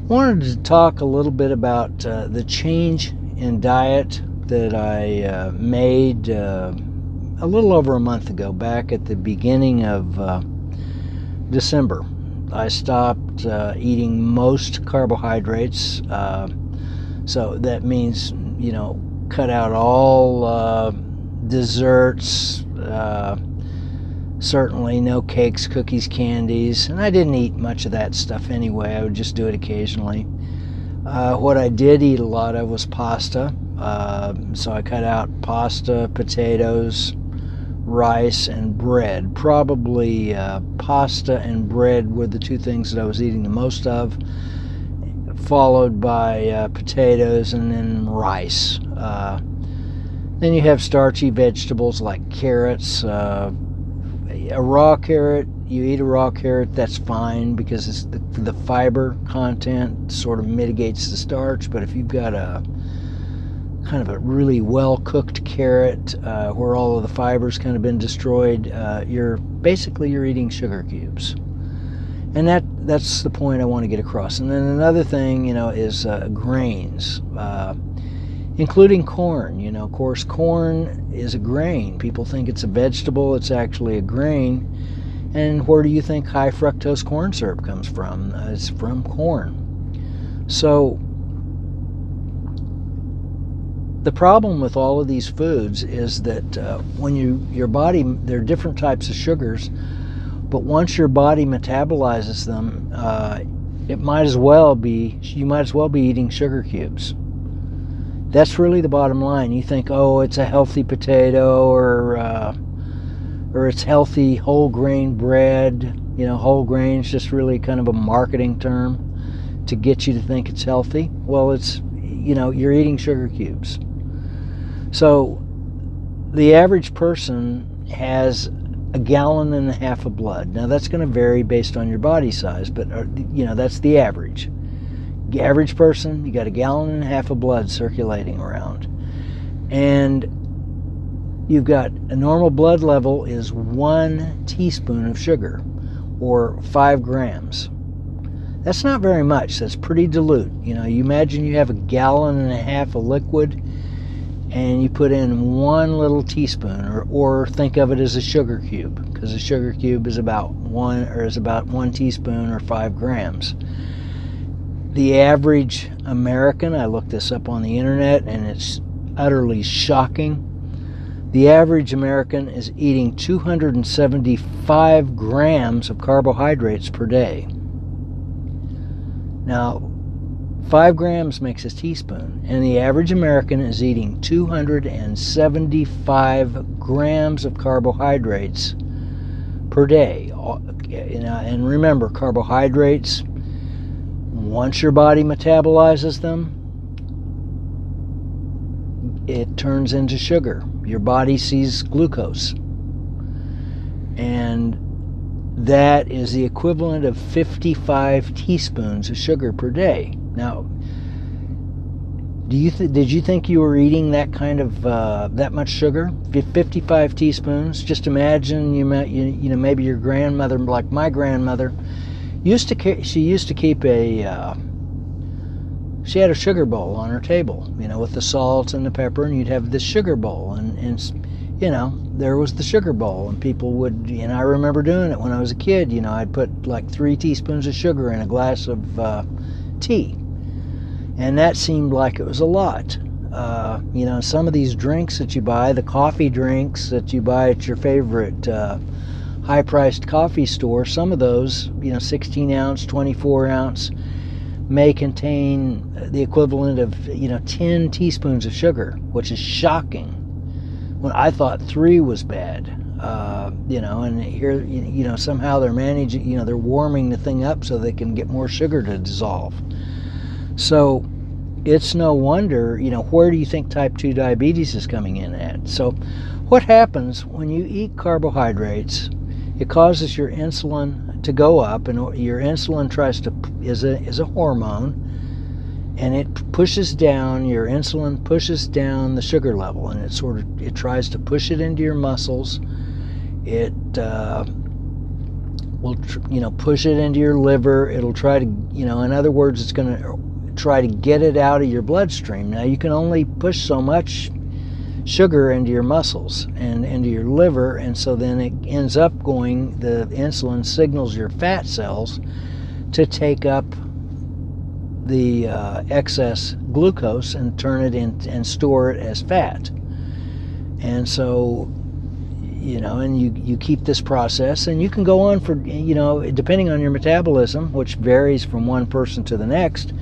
Wanted to talk a little bit about the change in diet that I made a little over a month ago, back at the beginning of December. I stopped eating most carbohydrates, so that means, cut out all desserts, certainly no cakes, cookies, candies, and I didn't eat much of that stuff anyway. I would just do it occasionally. What I did eat a lot of was pasta, so I cut out pasta, potatoes, rice, and bread. Probably pasta and bread were the two things that I was eating the most of, followed by potatoes and then rice. Then you have starchy vegetables like carrots. A raw carrot, you eat a raw carrot, that's fine because it's the fiber content sort of mitigates the starch. But if you've got a kind of a really well cooked carrot where all of the fiber's kind of been destroyed, you're eating sugar cubes. And that's the point I want to get across. And then another thing, is grains, including corn. Of course, corn is a grain. People think it's a vegetable. It's actually a grain. And where do you think high fructose corn syrup comes from? It's from corn. So the problem with all of these foods is that when your body, there are different types of sugars, but once your body metabolizes them, you might as well be eating sugar cubes. That's really the bottom line. You think, oh, it's a healthy potato, or it's healthy whole grain bread. Whole grain is just really kind of a marketing term to get you to think it's healthy. Well, it's, you're eating sugar cubes. So the average person has a gallon and a half of blood. Now that's going to vary based on your body size, but that's the average. The average person, you got a gallon and a half of blood circulating around, and you've got a normal blood level is 1 teaspoon of sugar, or 5 grams. That's not very much. That's pretty dilute. You imagine you have a gallon and a half of liquid, and you put in 1 little teaspoon, or think of it as a sugar cube, because a sugar cube is about 1 teaspoon, or 5 grams. The average American, I looked this up on the internet, and it's utterly shocking. The average American is eating 275 grams of carbohydrates per day. Now, 5 grams makes a teaspoon, and the average American is eating 275 grams of carbohydrates per day. And remember, carbohydrates, once your body metabolizes them, it turns into sugar. Your body sees glucose. And that is the equivalent of 55 teaspoons of sugar per day. Now, did you think you were eating that kind of that much sugar? 55 teaspoons. Just imagine maybe your grandmother, like my grandmother, she used to keep she had a sugar bowl on her table, with the salt and the pepper, and you'd have this sugar bowl, and there was the sugar bowl, and people would, I remember doing it when I was a kid. I'd put like 3 teaspoons of sugar in a glass of tea, and that seemed like it was a lot. Some of these drinks that you buy, the coffee drinks that you buy at your favorite high-priced coffee store, some of those, 16-ounce, 24-ounce, may contain the equivalent of, 10 teaspoons of sugar, which is shocking. When I thought 3 was bad, and here, somehow they're managing, they're warming the thing up so they can get more sugar to dissolve. So it's no wonder, where do you think type 2 diabetes is coming in at? So what happens when you eat carbohydrates? It causes your insulin to go up, and your insulin is a hormone, and it pushes down, your insulin pushes down the sugar level, and it tries to push it into your muscles. It will push it into your liver. It'll try to, in other words, it's going to try to get it out of your bloodstream. Now, you can only push so much sugar into your muscles and into your liver, and so then it ends up going, the insulin signals your fat cells to take up the excess glucose and turn it in and store it as fat. And so, and you keep this process, and you can go on for, depending on your metabolism, which varies from one person to the next,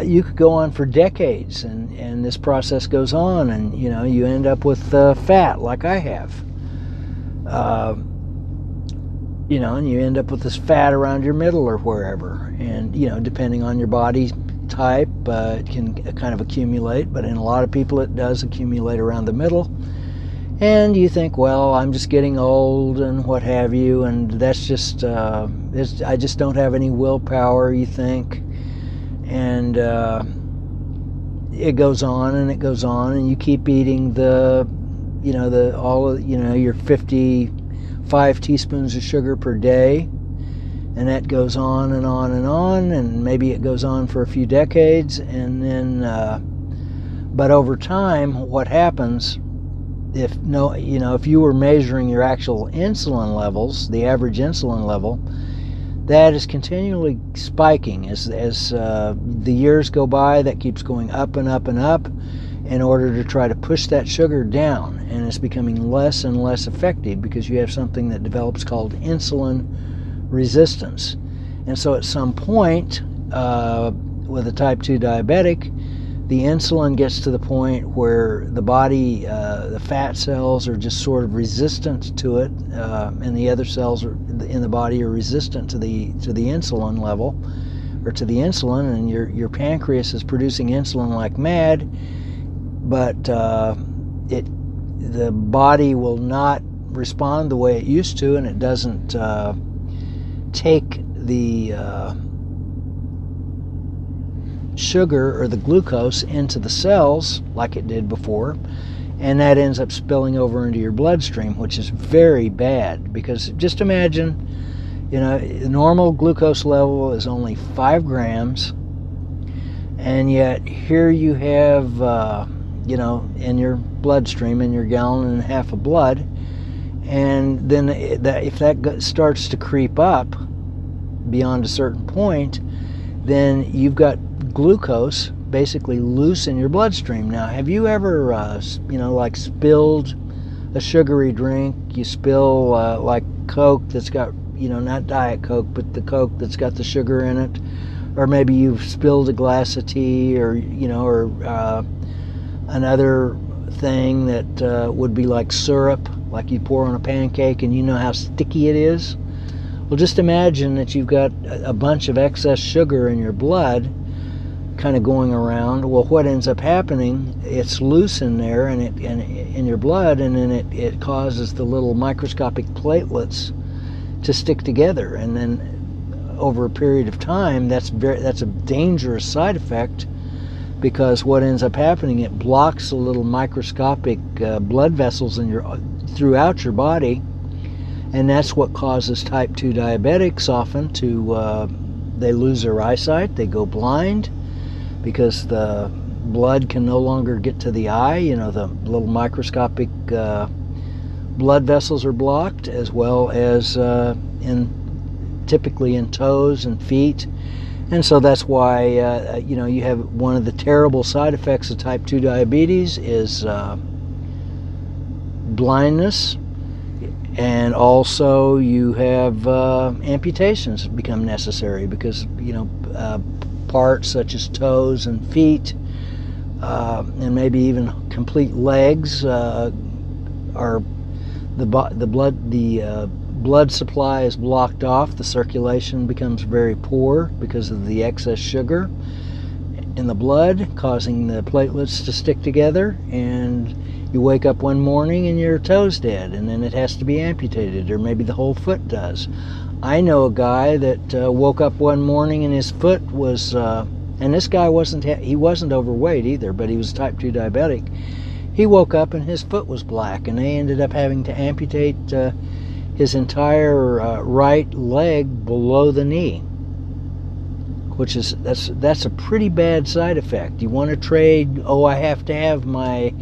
you could go on for decades, and this process goes on, and you end up with fat like I have. And you end up with this fat around your middle or wherever. And, depending on your body type, it can kind of accumulate, but in a lot of people it does accumulate around the middle. And you think, well, I'm just getting old and what have you, and that's just, I just don't have any willpower, you think. And it goes on and it goes on, and you keep eating your 55 teaspoons of sugar per day, and that goes on and on and on, and maybe it goes on for a few decades, and then but over time, what happens if you were measuring your actual insulin levels, the average insulin level, that is continually spiking as the years go by. That keeps going up and up and up in order to try to push that sugar down, and it's becoming less and less effective because you have something that develops called insulin resistance. And so at some point, with a type 2 diabetic, the insulin gets to the point where the body, the fat cells are just sort of resistant to it, and the other cells in the body are resistant to the insulin level, or to the insulin, and your pancreas is producing insulin like mad, but the body will not respond the way it used to, and it doesn't take the sugar or the glucose into the cells like it did before, and that ends up spilling over into your bloodstream, which is very bad. Because just imagine, the normal glucose level is only 5 grams, and yet here you have in your bloodstream, in your gallon and a half of blood, and then if that starts to creep up beyond a certain point, then you've got glucose basically loose in your bloodstream. Now, have you ever, like spilled a sugary drink? You spill like Coke that's got, not Diet Coke, but the Coke that's got the sugar in it, or maybe you've spilled a glass of tea, or another thing that would be like syrup, like you pour on a pancake, and you know how sticky it is. Well, just imagine that you've got a bunch of excess sugar in your blood kind of going around. Well, what ends up happening, it's loose in there and in your blood, and then it causes the little microscopic platelets to stick together, and then over a period of time, that's a dangerous side effect, because what ends up happening, it blocks the little microscopic blood vessels throughout your body, and that's what causes type 2 diabetics often to they lose their eyesight, they go blind, because the blood can no longer get to the eye. The little microscopic blood vessels are blocked, as well as typically in toes and feet. And so that's why you have one of the terrible side effects of type 2 diabetes is blindness, and also you have amputations become necessary, because parts such as toes and feet, and maybe even complete legs, are the blood supply is blocked off. The circulation becomes very poor because of the excess sugar in the blood, causing the platelets to stick together, and you wake up one morning and your toe's dead, and then it has to be amputated, or maybe the whole foot does. I know a guy that woke up one morning and his foot was, and this guy wasn't overweight either, but he was type 2 diabetic. He woke up and his foot was black, and they ended up having to amputate his entire right leg below the knee, which is that's a pretty bad side effect. You want to trade, oh, I have to have my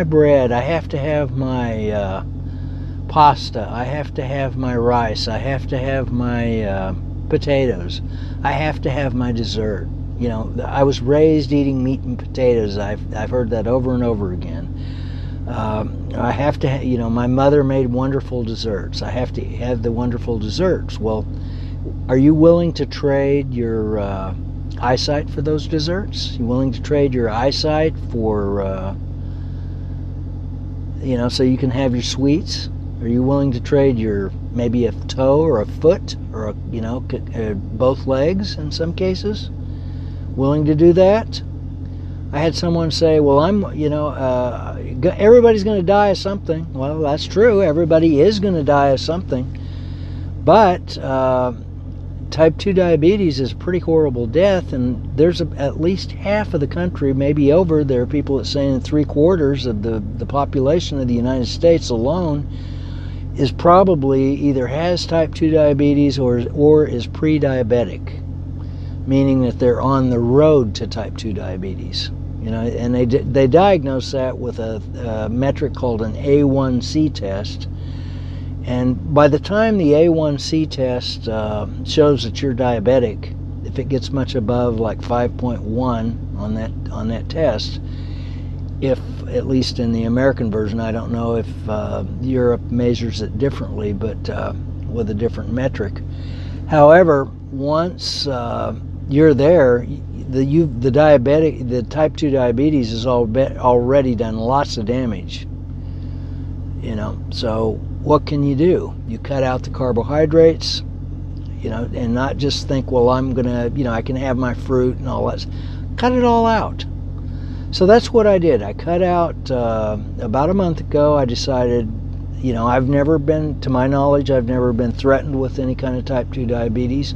bread, I have to have my pasta, I have to have my rice, I have to have my potatoes, I have to have my dessert. You know, I was raised eating meat and potatoes. I've heard that over and over again. I have to, you know, my mother made wonderful desserts. I have to have the wonderful desserts. Well, are you willing to trade your eyesight for those desserts? You willing to trade your eyesight for, you know, so you can have your sweets? Are you willing to trade your, maybe a toe or a foot or, you know, both legs in some cases? Willing to do that? I had someone say, well, everybody's going to die of something. Well, that's true. Everybody is going to die of something. But type 2 diabetes is a pretty horrible death, and there's at least half of the country, maybe over. There are people that say 3/4 of the population of the United States alone is probably either has type 2 diabetes or is pre-diabetic, meaning that they're on the road to type 2 diabetes. You know, and they diagnose that with a metric called an A1C test. And by the time the A1C test shows that you're diabetic, if it gets much above like 5.1 on that test, if at least in the American version, I don't know if Europe measures it differently, but with a different metric. However, once you're there, the type 2 diabetes has already done lots of damage. You know, so what can you do? You cut out the carbohydrates, you know, and not just think, well, I'm gonna, you know, I can have my fruit and all that. Cut it all out. So that's what I did. I cut out about a month ago. I decided, you know, to my knowledge, I've never been threatened with any kind of type 2 diabetes.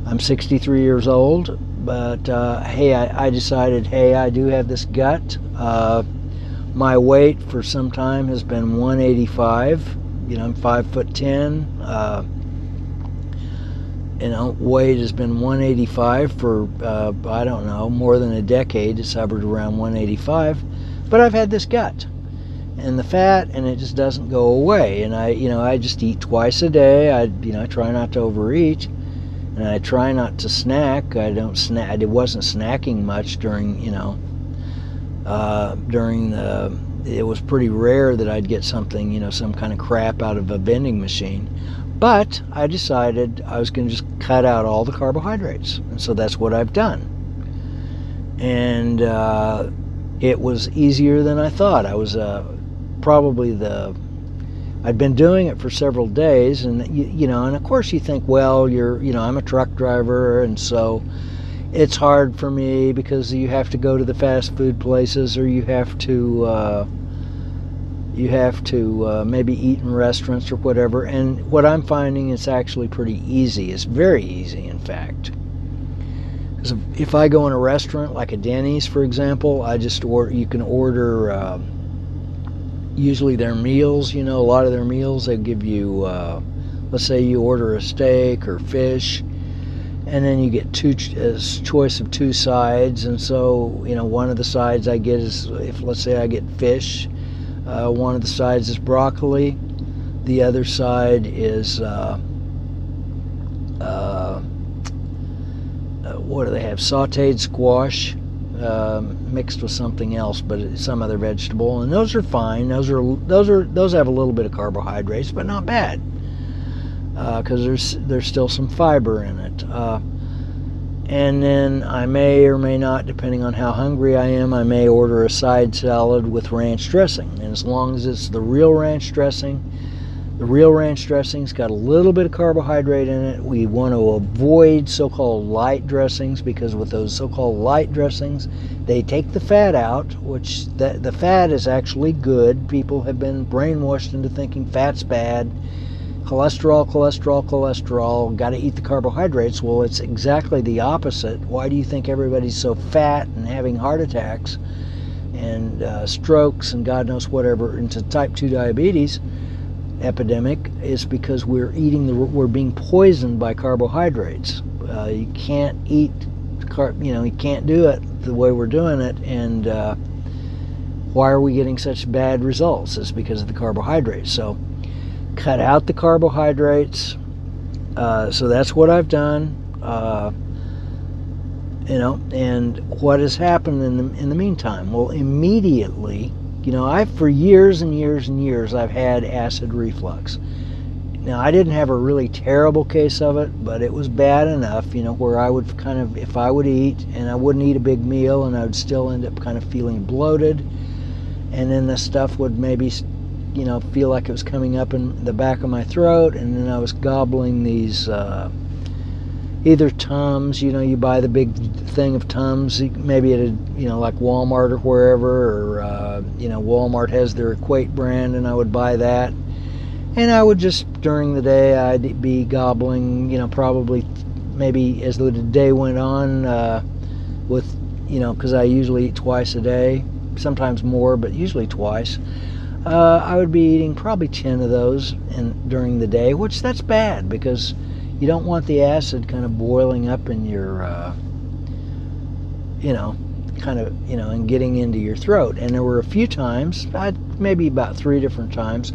I'm 63 years old, but hey, I decided, hey, I do have this gut. My weight for some time has been 185. You know, I'm 5'10". You know, weight has been 185 for I don't know, more than a decade. It's hovered around 185. But I've had this gut and the fat, and it just doesn't go away. And I just eat twice a day. I try not to overeat. And I try not to snack. I don't snack. I wasn't snacking much during, it was pretty rare that I'd get something, some kind of crap out of a vending machine. But I decided I was going to just cut out all the carbohydrates. And so that's what I've done. And it was easier than I thought. I was I'd been doing it for several days, and and of course you think, well, I'm a truck driver, and so it's hard for me because you have to go to the fast food places, or you have to maybe eat in restaurants or whatever. And what I'm finding, it's actually pretty easy. It's very easy, in fact. Because if I go in a restaurant like a Denny's, for example, you can order. Usually their meals, a lot of their meals, they give you, let's say you order a steak or fish, and then you get a choice of two sides. And so, one of the sides I get is, let's say I get fish, one of the sides is broccoli, the other side is, what do they have? Sauteed squash. Mixed with something else, but some other vegetable, and those are fine. Those have a little bit of carbohydrates, but not bad, because there's still some fiber in it. And then I may or may not, depending on how hungry I am, I may order a side salad with ranch dressing. And as long as it's the real ranch dressing, the real ranch dressing's got a little bit of carbohydrate in it. We want to avoid so-called light dressings, because with those so-called light dressings, they take the fat out, which the fat is actually good. People have been brainwashed into thinking fat's bad. Cholesterol, cholesterol, cholesterol. Got to eat the carbohydrates. Well, it's exactly the opposite. Why do you think everybody's so fat and having heart attacks and strokes and God knows whatever into type 2 diabetes? epidemic is because we're being poisoned by carbohydrates. You can't eat, you can't do it the way we're doing it, and why are we getting such bad results? It's because of the carbohydrates. So cut out the carbohydrates. So that's what I've done. And what has happened in the meantime? Well, immediately, for years and years and years, I've had acid reflux. Now, I didn't have a really terrible case of it, but it was bad enough, where I would if I would eat, and I wouldn't eat a big meal, and I would still end up kind of feeling bloated, and then the stuff would maybe, feel like it was coming up in the back of my throat, and then I was gobbling these, either Tums, you buy the big thing of Tums, maybe at like Walmart or wherever, or, Walmart has their Equate brand, and I would buy that. And I would just, during the day, I'd be gobbling, probably maybe as the day went on, because I usually eat twice a day, sometimes more, but usually twice. I would be eating probably 10 of those during the day, which that's bad, because you don't want the acid kind of boiling up in your, and getting into your throat. And there were a few times, maybe about 3 different times,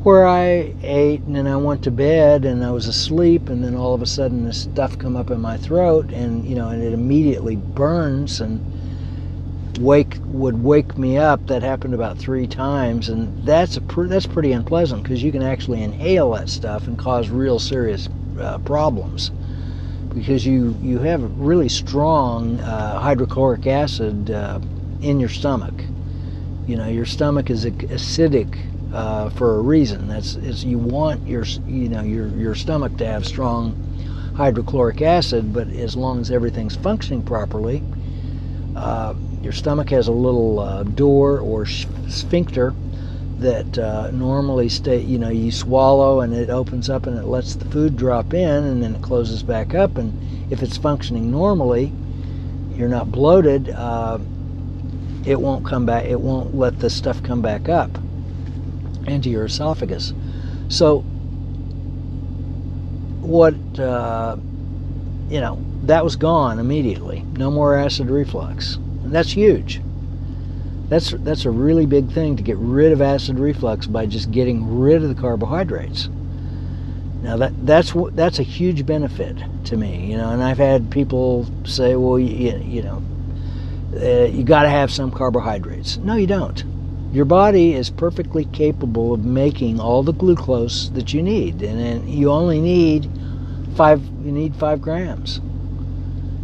where I ate and then I went to bed and I was asleep, and then all of a sudden this stuff come up in my throat, and and it immediately burns and would wake me up. That happened about 3 times, and that's pretty unpleasant, because you can actually inhale that stuff and cause real serious problems, because you have really strong hydrochloric acid in your stomach. Your stomach is acidic for a reason. You want your stomach to have strong hydrochloric acid, but as long as everything's functioning properly, your stomach has a little door or sphincter that normally you swallow and it opens up and it lets the food drop in, and then it closes back up, and if it's functioning normally, you're not bloated, it won't come back, it won't let the stuff come back up into your esophagus. So what that was gone immediately. No more acid reflux, and that's huge. That's a really big thing, to get rid of acid reflux by just getting rid of the carbohydrates. Now that's a huge benefit to me, and I've had people say, well, you got to have some carbohydrates. No, you don't. Your body is perfectly capable of making all the glucose that you need, and then you only need 5 grams.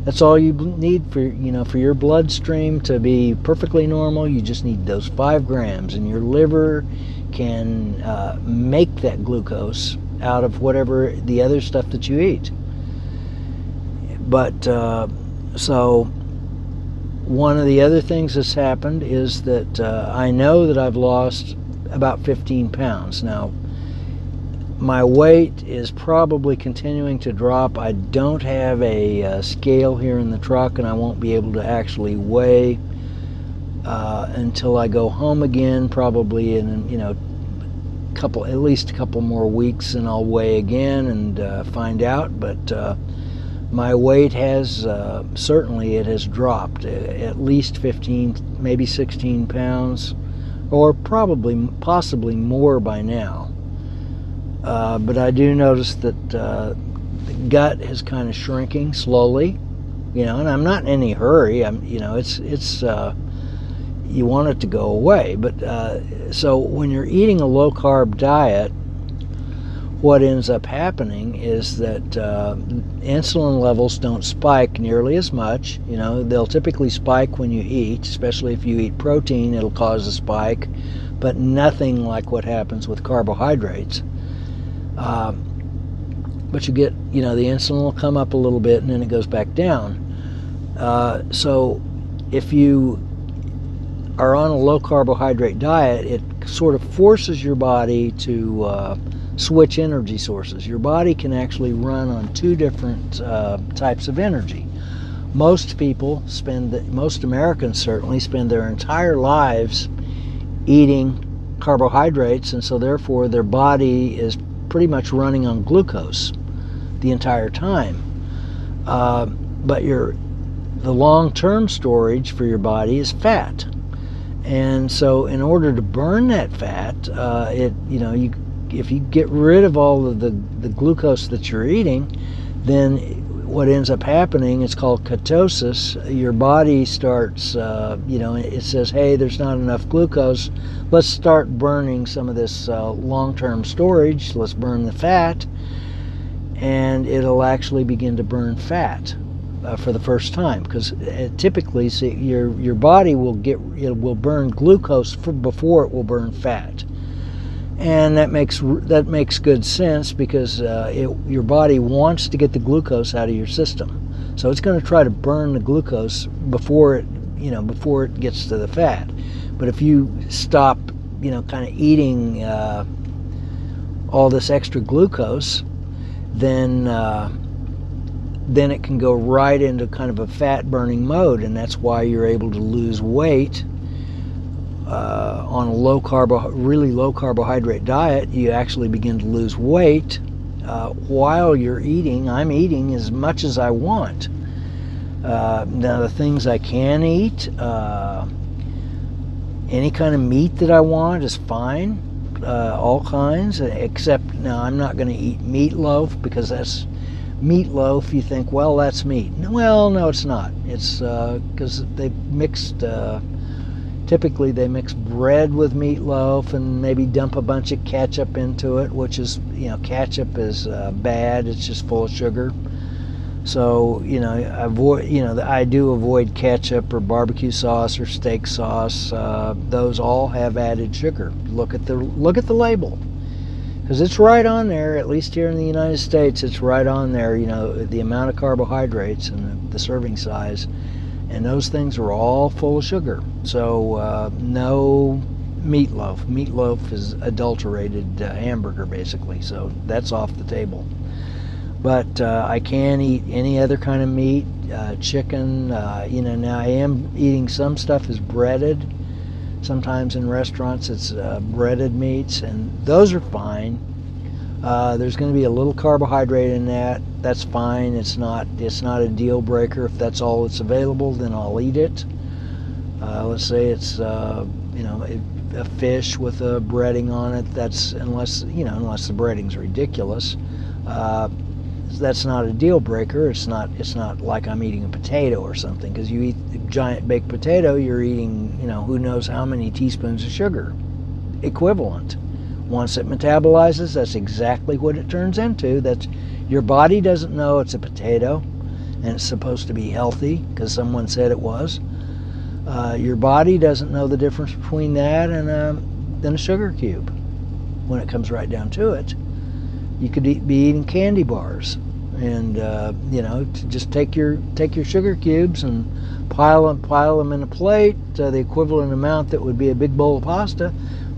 That's all you need for your bloodstream to be perfectly normal. You just need those 5 grams, and your liver can make that glucose out of whatever the other stuff that you eat. But so one of the other things that's happened is that I know that I've lost about 15 pounds. Now, my weight is probably continuing to drop. I don't have a scale here in the truck, and I won't be able to actually weigh until I go home again, probably in at least a couple more weeks, and I'll weigh again and find out. But my weight has certainly, it has dropped at least 15, maybe 16 pounds, or possibly more by now. But I do notice that the gut is kind of shrinking slowly, and I'm not in any hurry. It's you want it to go away. But so when you're eating a low carb diet, what ends up happening is that insulin levels don't spike nearly as much. They'll typically spike when you eat, especially if you eat protein, it'll cause a spike, but nothing like what happens with carbohydrates. But you get, the insulin will come up a little bit and then it goes back down. So if you are on a low carbohydrate diet, it sort of forces your body to switch energy sources. Your body can actually run on 2 different types of energy. Most Americans certainly spend their entire lives eating carbohydrates, and so therefore their body is pretty much running on glucose the entire time. But the long-term storage for your body is fat, and so in order to burn that fat, if you get rid of all of the glucose that you're eating, then what ends up happening, it's called ketosis. Your body starts, it says, hey, there's not enough glucose. Let's start burning some of this long-term storage. Let's burn the fat, and it'll actually begin to burn fat for the first time, because typically, see, your body will burn glucose before it will burn fat. And that makes good sense, because your body wants to get the glucose out of your system, so it's going to try to burn the glucose before it gets to the fat. But if you stop, kind of eating all this extra glucose, then it can go right into kind of a fat burning mode, and that's why you're able to lose weight. On a really low carbohydrate diet, you actually begin to lose weight while you're eating. I'm eating as much as I want. Now, the things I can eat, any kind of meat that I want is fine, all kinds, except now I'm not going to eat meatloaf, because that's meatloaf. You think, well, that's meat. Well, no, it's not. It's because they mixed. Typically, they mix bread with meatloaf and maybe dump a bunch of ketchup into it, which is, ketchup is bad. It's just full of sugar. So, I do avoid ketchup or barbecue sauce or steak sauce. Those all have added sugar. Look at the label, because it's right on there. At least here in the United States, it's right on there. The amount of carbohydrates and the serving size. And those things are all full of sugar. So no meatloaf. Meatloaf is adulterated hamburger, basically. So that's off the table. But I can eat any other kind of meat, chicken. Now I am eating some stuff is breaded. Sometimes in restaurants it's breaded meats, and those are fine. There's going to be a little carbohydrate in that. That's fine. It's not a deal breaker. If that's all that's available, then I'll eat it. Let's say it's a fish with a breading on it. That's unless the breading's ridiculous. That's not a deal breaker. It's not like I'm eating a potato or something, because you eat a giant baked potato, you're eating who knows how many teaspoons of sugar equivalent. Once it metabolizes, that's exactly what it turns into. Your body doesn't know it's a potato, and it's supposed to be healthy because someone said it was. Your body doesn't know the difference between that and a sugar cube. When it comes right down to it, you could be eating candy bars, and just take your sugar cubes and pile them in a plate, the equivalent amount that would be a big bowl of pasta.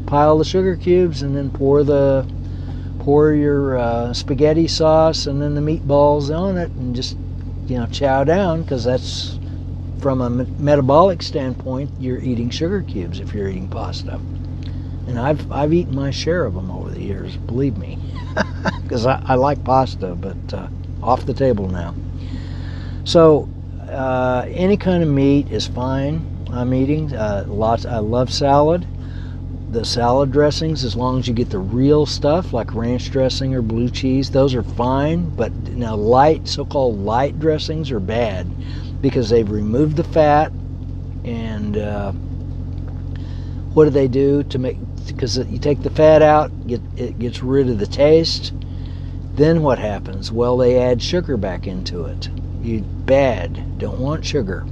Pile the sugar cubes, and then pour your spaghetti sauce and then the meatballs on it, and just chow down, because that's, from a metabolic standpoint, you're eating sugar cubes if you're eating pasta. And I've eaten my share of them over the years, believe me, because I like pasta, but off the table now. So any kind of meat is fine. I'm eating lots. I love salad. The salad dressings, as long as you get the real stuff like ranch dressing or blue cheese, those are fine. But now so-called light dressings are bad, because they've removed the fat. And what do they do to make? Because you take the fat out, it gets rid of the taste. Then what happens? Well, they add sugar back into it. Don't want sugar.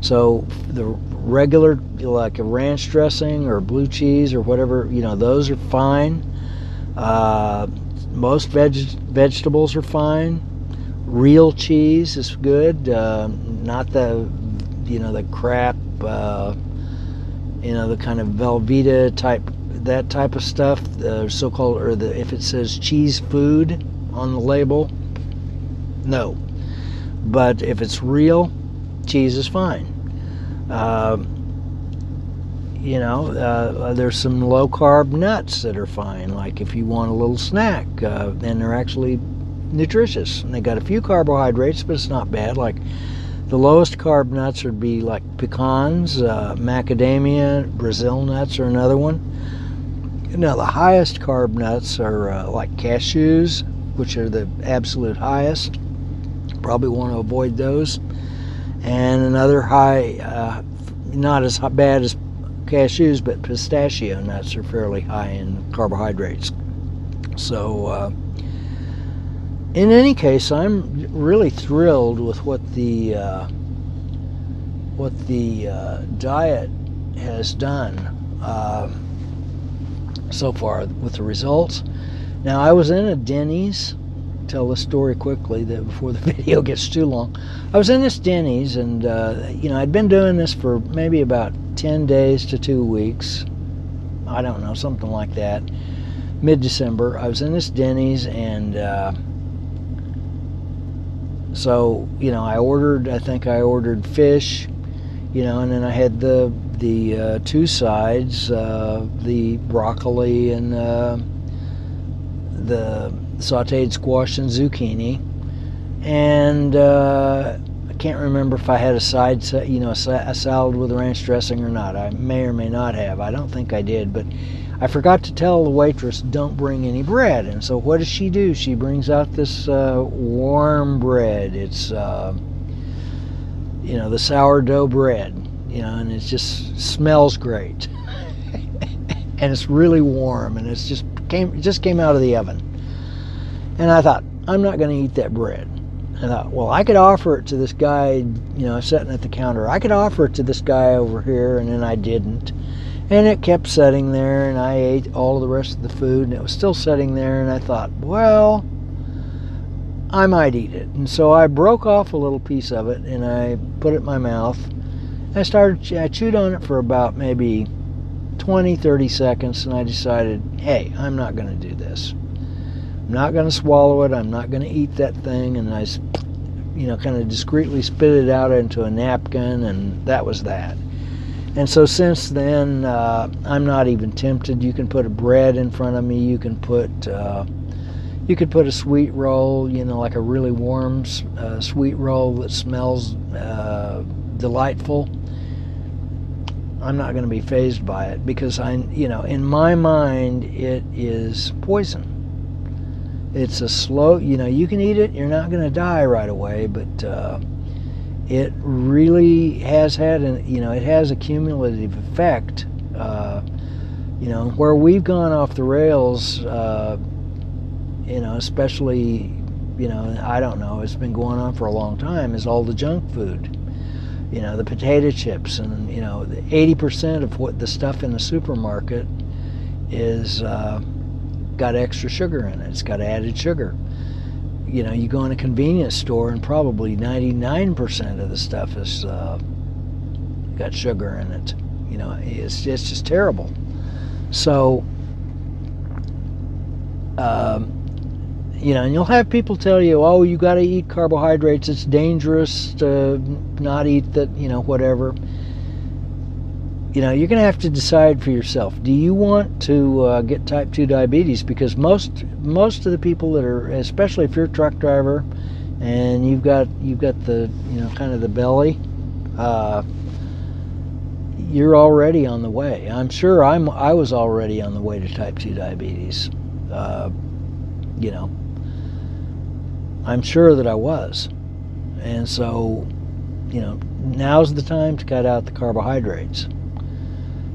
So the regular, like a ranch dressing or blue cheese or whatever, those are fine. Most vegetables are fine. Real cheese is good, not the crap, the kind of Velveeta type, that type of stuff, so-called, or if it says cheese food on the label, no. But if it's real, cheese is fine. there's some low-carb nuts that are fine, like if you want a little snack, and they're actually nutritious. And they got a few carbohydrates, but it's not bad. Like the lowest carb nuts would be like pecans, macadamia, Brazil nuts are another one. Now the highest carb nuts are like cashews, which are the absolute highest. Probably want to avoid those. And another high, not as bad as cashews, but pistachio nuts are fairly high in carbohydrates. So in any case, I'm really thrilled with what the diet has done so far with the results. Now, I was in a Denny's. Tell the story quickly that before the video gets too long. I was in this Denny's, and I'd been doing this for maybe about 10 days to 2 weeks. I don't know, something like that. Mid-December, I was in this Denny's, and so I ordered fish, and then I had the two sides, the broccoli and the sauteed squash and zucchini, and I can't remember if I had a salad with ranch dressing or not. I may or may not have. I don't think I did, but I forgot to tell the waitress, don't bring any bread. And so what does she do? She brings out this warm bread. It's the sourdough bread, and it just smells great, and it's really warm, and it just came out of the oven. And I thought, I'm not going to eat that bread. I thought, well, I could offer it to this guy, sitting at the counter. I could offer it to this guy over here, and then I didn't. And it kept sitting there, and I ate all of the rest of the food, and it was still sitting there, and I thought, well, I might eat it. And so I broke off a little piece of it, and I put it in my mouth. I chewed on it for about maybe 20, 30 seconds, and I decided, hey, I'm not going to do this. I'm not going to swallow it. I'm not going to eat that thing. And I, kind of discreetly spit it out into a napkin, and that was that. And so since then, I'm not even tempted. You can put a bread in front of me. You could put a sweet roll, like a really warm sweet roll that smells delightful. I'm not going to be fazed by it because in my mind, it is poison. It's a slow, you can eat it, you're not going to die right away, but it really has had it has a cumulative effect. Where we've gone off the rails, especially, I don't know, it's been going on for a long time, is all the junk food. The potato chips, and 80% of what the stuff in the supermarket is got extra sugar in it. It's got added sugar. You go in a convenience store and probably 99% of the stuff is got sugar in it. It's just terrible. So and you'll have people tell you, oh, you got to eat carbohydrates, it's dangerous to not eat that, whatever. You're going to have to decide for yourself. Do you want to get type 2 diabetes? Because most of the people that are, especially if you're a truck driver and you've got the, kind of the belly, you're already on the way. I'm sure I was already on the way to type 2 diabetes. I'm sure that I was. And so, now's the time to cut out the carbohydrates.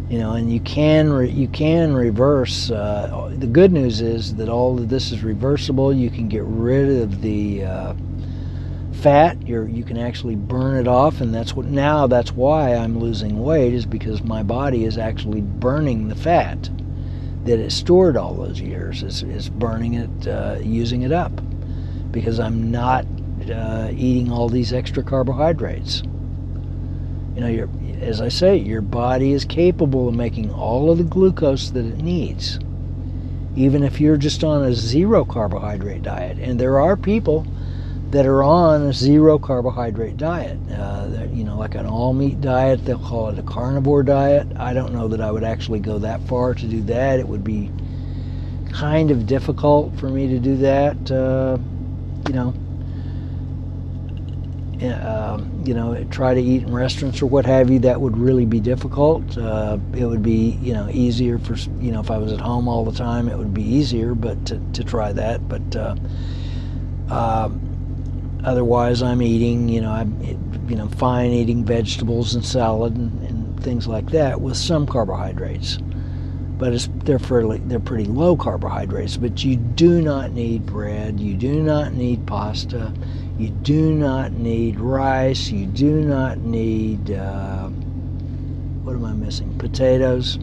And you can reverse. The good news is that all of this is reversible. You can get rid of the fat. You can actually burn it off, and that's why I'm losing weight, is because my body is actually burning the fat that it stored all those years. Is burning it, using it up, because I'm not eating all these extra carbohydrates. As I say, your body is capable of making all of the glucose that it needs, even if you're just on a zero carbohydrate diet. And there are people that are on a zero carbohydrate diet. Like an all meat diet, they'll call it a carnivore diet. I don't know that I would actually go that far to do that. It would be kind of difficult for me to do that. Try to eat in restaurants or what have you. That would really be difficult. It would be, easier for, if I was at home all the time, it would be easier, but to try that. But otherwise, I'm eating, I'm fine eating vegetables and salad and things like that with some carbohydrates. But they're pretty low carbohydrates. But you do not need bread. You do not need pasta. You do not need rice. You do not need, what am I missing? Potatoes.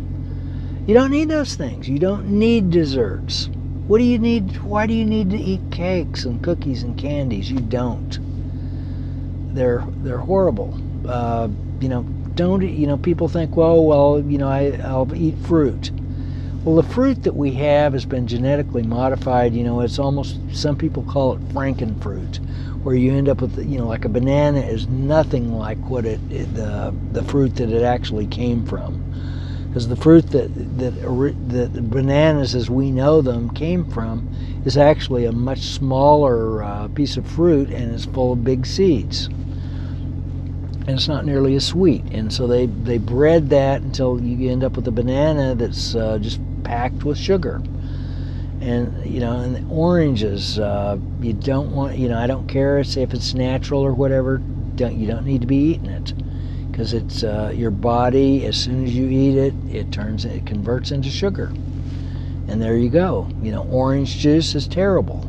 You don't need those things. You don't need desserts. What do you need? Why do you need to eat cakes and cookies and candies? You don't. They're horrible. People think, I'll eat fruit. Well, the fruit that we have has been genetically modified. It's almost, some people call it frankenfruit, where you end up with, like a banana is nothing like what the fruit that it actually came from. Because the fruit that the bananas as we know them came from is actually a much smaller piece of fruit, and it's full of big seeds. And it's not nearly as sweet. And so they bred that until you end up with a banana that's just packed with sugar. And and the oranges, you don't want, I don't care if it's natural or whatever, you don't need to be eating it, because it's your body, as soon as you eat it, it converts into sugar, and there you go. Orange juice is terrible.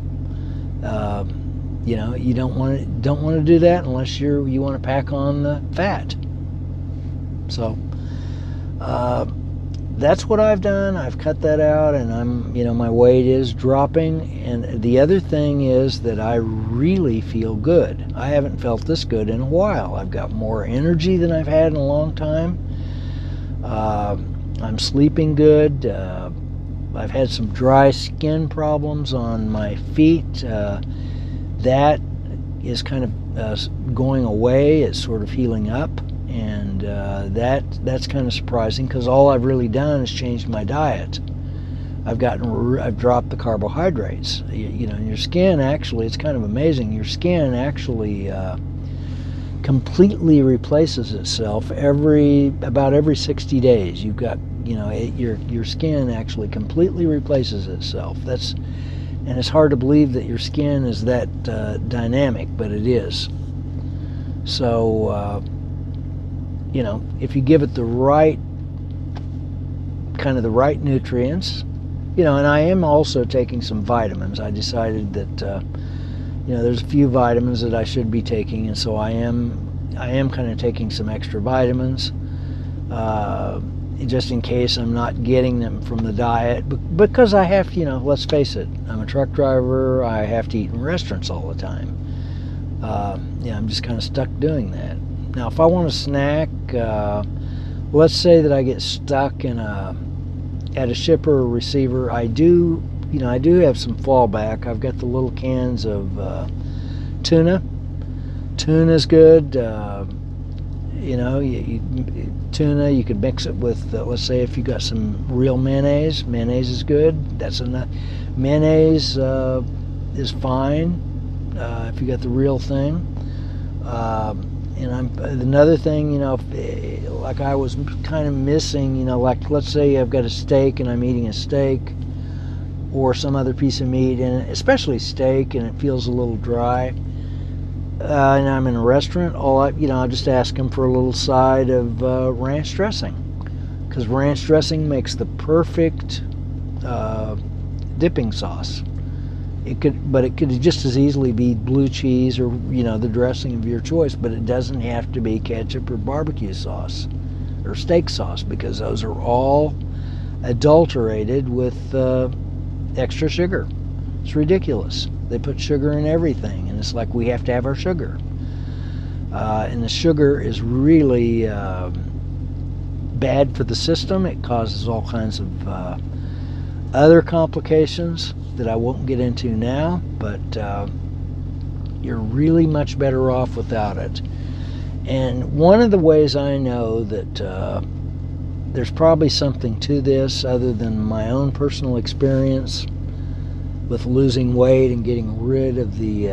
You don't want to do that unless you want to pack on the fat. So that's what I've done. I've cut that out, and my weight is dropping. And the other thing is that I really feel good. I haven't felt this good in a while. I've got more energy than I've had in a long time. I'm sleeping good. I've had some dry skin problems on my feet. That is kind of going away. It's sort of healing up. And that's kind of surprising, because all I've really done is changed my diet. I've dropped the carbohydrates. And your skin actually, it's kind of amazing. Your skin actually completely replaces itself about every 60 days. You've got, your skin actually completely replaces itself. And it's hard to believe that your skin is that dynamic, but it is. So. If you give it the right nutrients, and I am also taking some vitamins. I decided that, there's a few vitamins that I should be taking, and so I am kind of taking some extra vitamins, just in case I'm not getting them from the diet, because I have, let's face it, I'm a truck driver. I have to eat in restaurants all the time. I'm just kind of stuck doing that. Now, if I want to snack, let's say that I get stuck at a shipper or receiver, I do have some fallback. I've got the little cans of tuna. Tuna's good. Tuna, you could mix it with, let's say, if you got some real mayonnaise. Mayonnaise is good. That's enough. Mayonnaise is fine if you got the real thing. And another thing, like I was kind of missing, like let's say I've got a steak and I'm eating a steak or some other piece of meat, and especially steak, and it feels a little dry. And I'm in a restaurant, I'll just ask them for a little side of ranch dressing, because ranch dressing makes the perfect dipping sauce. It could just as easily be blue cheese or the dressing of your choice, but it doesn't have to be ketchup or barbecue sauce or steak sauce, because those are all adulterated with extra sugar. It's ridiculous. They put sugar in everything, and it's like we have to have our sugar. And the sugar is really bad for the system. It causes all kinds of other complications that I won't get into now, but You're really much better off without it. And one of the ways I know that there's probably something to this other than my own personal experience with losing weight and getting rid of the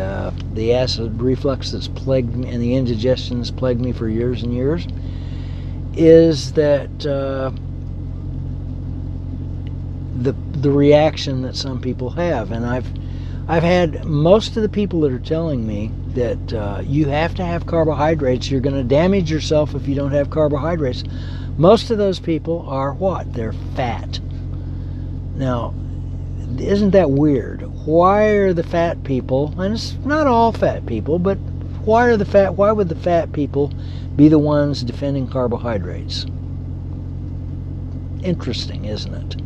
acid reflux that's plagued me and the indigestion that's plagued me for years and years, is that the reaction that some people have. And I've had most of the people that are telling me that you have to have carbohydrates, you're going to damage yourself if you don't have carbohydrates. Most of those people are what? They're fat. Now, isn't that weird? Why are the fat people, and it's not all fat people, but why would the fat people be the ones defending carbohydrates? Interesting, isn't it?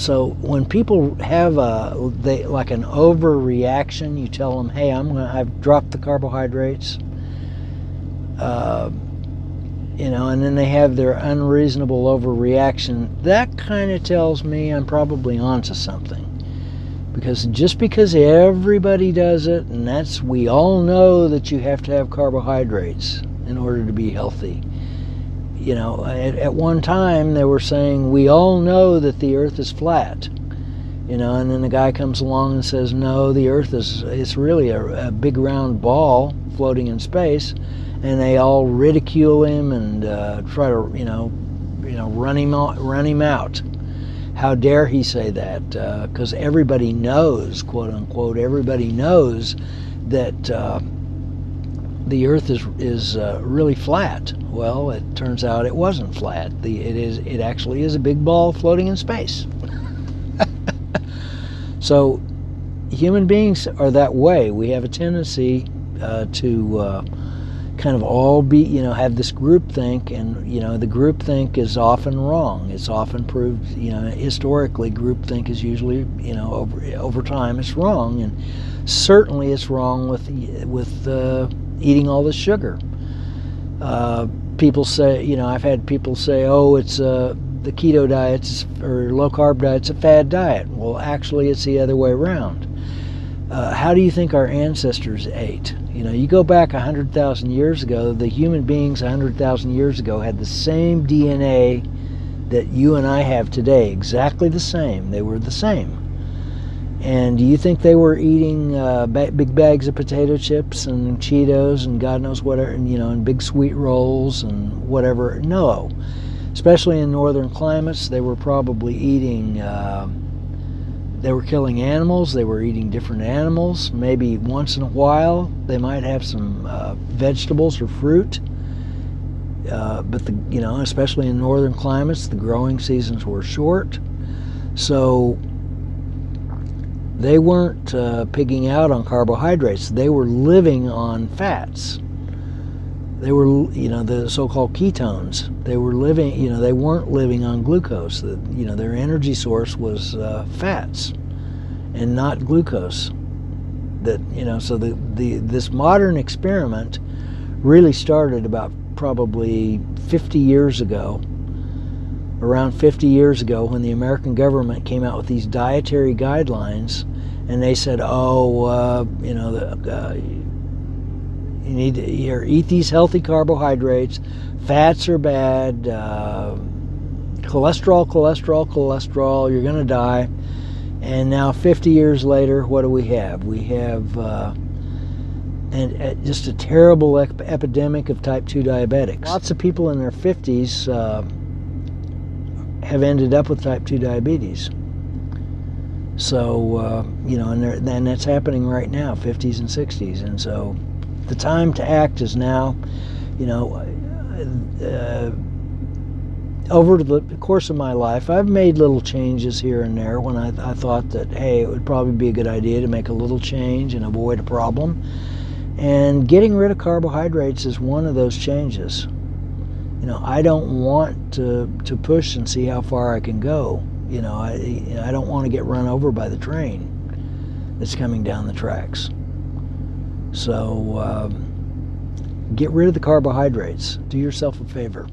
So when people have like an overreaction, you tell them, hey, I've dropped the carbohydrates, and then they have their unreasonable overreaction. That kind of tells me I'm probably onto something. Because just because everybody does it, and we all know that you have to have carbohydrates in order to be healthy. At one time they were saying, we all know that the earth is flat. And then the guy comes along and says, no, the earth it's really a big round ball floating in space. And they all ridicule him and try to, run him out. How dare he say that? Because everybody knows, quote unquote, everybody knows that the Earth is really flat. Well, it turns out it wasn't flat. It actually is a big ball floating in space. So, human beings are that way. We have a tendency to kind of all be, have this groupthink, and the groupthink is often wrong. It's often proved, historically, groupthink is usually, over time, it's wrong, and certainly it's wrong with eating all this sugar. People say, I've had people say, oh, it's the keto diet or low carb diet's a fad diet. Well, actually, it's the other way around. How do you think our ancestors ate? You go back 100,000 years ago, the human beings 100,000 years ago had the same DNA that you and I have today, exactly the same. They were the same. And do you think they were eating big bags of potato chips and Cheetos and God knows whatever, and big sweet rolls and whatever? No. Especially in northern climates, they were probably eating... They were killing animals. They were eating different animals. Maybe once in a while they might have some vegetables or fruit. But especially in northern climates, the growing seasons were short, so they weren't pigging out on carbohydrates. They were living on fats. They were, the so-called ketones. They were living, they weren't living on glucose. Their energy source was fats and not glucose. So this modern experiment really started about probably 50 years ago, around 50 years ago, when the American government came out with these dietary guidelines, and they said, you need to eat these healthy carbohydrates. Fats are bad. Cholesterol. You're going to die. And now 50 years later, what do we have? We have just a terrible epidemic of type 2 diabetics. Lots of people in their 50s have ended up with type 2 diabetes. So, and that's happening right now, 50s and 60s. And so the time to act is now. Over the course of my life, I've made little changes here and there when I thought that, hey, it would probably be a good idea to make a little change and avoid a problem. And getting rid of carbohydrates is one of those changes. I don't want to push and see how far I can go. I don't want to get run over by the train that's coming down the tracks. So get rid of the carbohydrates. Do yourself a favor.